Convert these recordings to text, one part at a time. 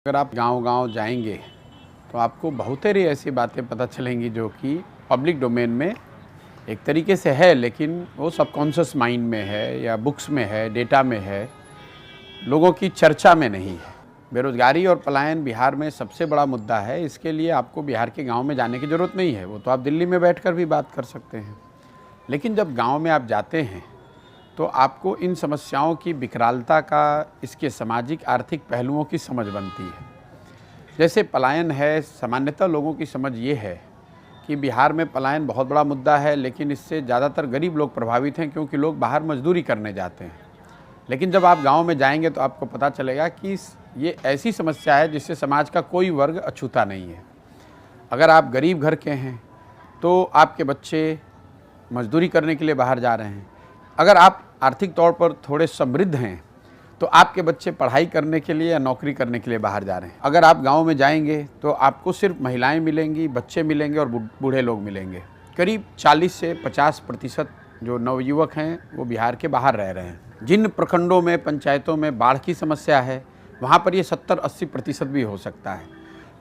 अगर आप गांव-गांव जाएंगे तो आपको बहुत सारी ऐसी बातें पता चलेंगी जो कि पब्लिक डोमेन में एक तरीके से है, लेकिन वो सबकॉन्शियस माइंड में है या बुक्स में है, डेटा में है, लोगों की चर्चा में नहीं है। बेरोजगारी और पलायन बिहार में सबसे बड़ा मुद्दा है। इसके लिए आपको बिहार के गांव में जाने की ज़रूरत नहीं है, वो तो आप दिल्ली में बैठकर भी बात कर सकते हैं। लेकिन जब गांव में आप जाते हैं तो आपको इन समस्याओं की विकरालता का, इसके सामाजिक आर्थिक पहलुओं की समझ बनती है। जैसे पलायन है, सामान्यतः लोगों की समझ ये है कि बिहार में पलायन बहुत बड़ा मुद्दा है, लेकिन इससे ज़्यादातर गरीब लोग प्रभावित हैं क्योंकि लोग बाहर मजदूरी करने जाते हैं। लेकिन जब आप गांव में जाएंगे तो आपको पता चलेगा कि ये ऐसी समस्या है जिससे समाज का कोई वर्ग अछूता नहीं है। अगर आप गरीब घर के हैं तो आपके बच्चे मजदूरी करने के लिए बाहर जा रहे हैं। अगर आप आर्थिक तौर पर थोड़े समृद्ध हैं तो आपके बच्चे पढ़ाई करने के लिए या नौकरी करने के लिए बाहर जा रहे हैं। अगर आप गांव में जाएंगे तो आपको सिर्फ महिलाएं मिलेंगी, बच्चे मिलेंगे और बूढ़े लोग मिलेंगे। करीब 40 से 50% जो नवयुवक हैं वो बिहार के बाहर रह रहे हैं। जिन प्रखंडों में, पंचायतों में बाढ़ की समस्या है वहाँ पर ये 70-80% भी हो सकता है।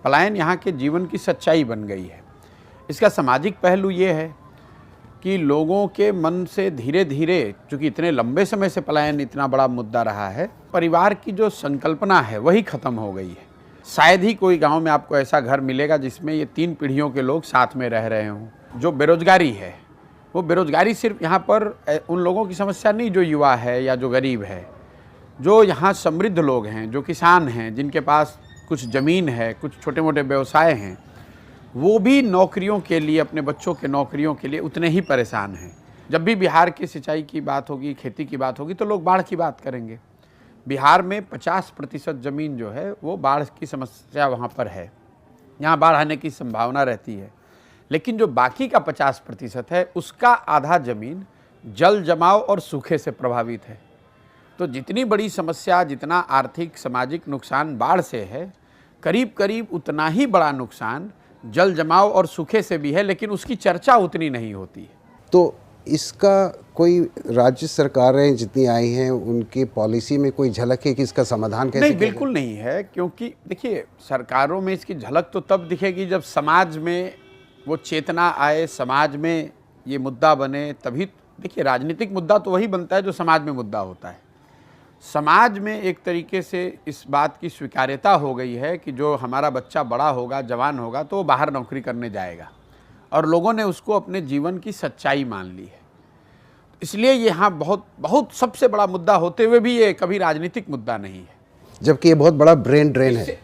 पलायन यहाँ के जीवन की सच्चाई बन गई है। इसका सामाजिक पहलू ये है कि लोगों के मन से धीरे धीरे, चूँकि इतने लंबे समय से पलायन इतना बड़ा मुद्दा रहा है, परिवार की जो संकल्पना है वही ख़त्म हो गई है। शायद ही कोई गांव में आपको ऐसा घर मिलेगा जिसमें ये 3 पीढ़ियों के लोग साथ में रह रहे हों। जो बेरोजगारी है, वो बेरोजगारी सिर्फ यहाँ पर उन लोगों की समस्या नहीं जो युवा है या जो गरीब है। जो यहाँ समृद्ध लोग हैं, जो किसान हैं, जिनके पास कुछ ज़मीन है, कुछ छोटे मोटे व्यवसाय हैं, वो भी नौकरियों के लिए, अपने बच्चों के नौकरियों के लिए उतने ही परेशान हैं। जब भी बिहार की सिंचाई की बात होगी, खेती की बात होगी, तो लोग बाढ़ की बात करेंगे। बिहार में 50% ज़मीन जो है वो बाढ़ की समस्या वहाँ पर है, यहाँ बाढ़ आने की संभावना रहती है। लेकिन जो बाकी का 50% है उसका आधा ज़मीन जल जमाव और सूखे से प्रभावित है। तो जितनी बड़ी समस्या, जितना आर्थिक सामाजिक नुकसान बाढ़ से है, करीब करीब उतना ही बड़ा नुकसान जल जमाव और सूखे से भी है, लेकिन उसकी चर्चा उतनी नहीं होती है। तो इसका कोई राज्य सरकारें जितनी आई हैं उनकी पॉलिसी में कोई झलक है कि इसका समाधान कैसे? नहीं, बिल्कुल नहीं है। क्योंकि देखिए, सरकारों में इसकी झलक तो तब दिखेगी जब समाज में वो चेतना आए, समाज में ये मुद्दा बने, तभी। देखिए, राजनीतिक मुद्दा तो वही बनता है जो समाज में मुद्दा होता है। समाज में एक तरीके से इस बात की स्वीकार्यता हो गई है कि जो हमारा बच्चा बड़ा होगा, जवान होगा, तो वो बाहर नौकरी करने जाएगा, और लोगों ने उसको अपने जीवन की सच्चाई मान ली है। इसलिए यहाँ बहुत बहुत सबसे बड़ा मुद्दा होते हुए भी ये कभी राजनीतिक मुद्दा नहीं है, जबकि ये बहुत बड़ा ब्रेन ड्रेन है।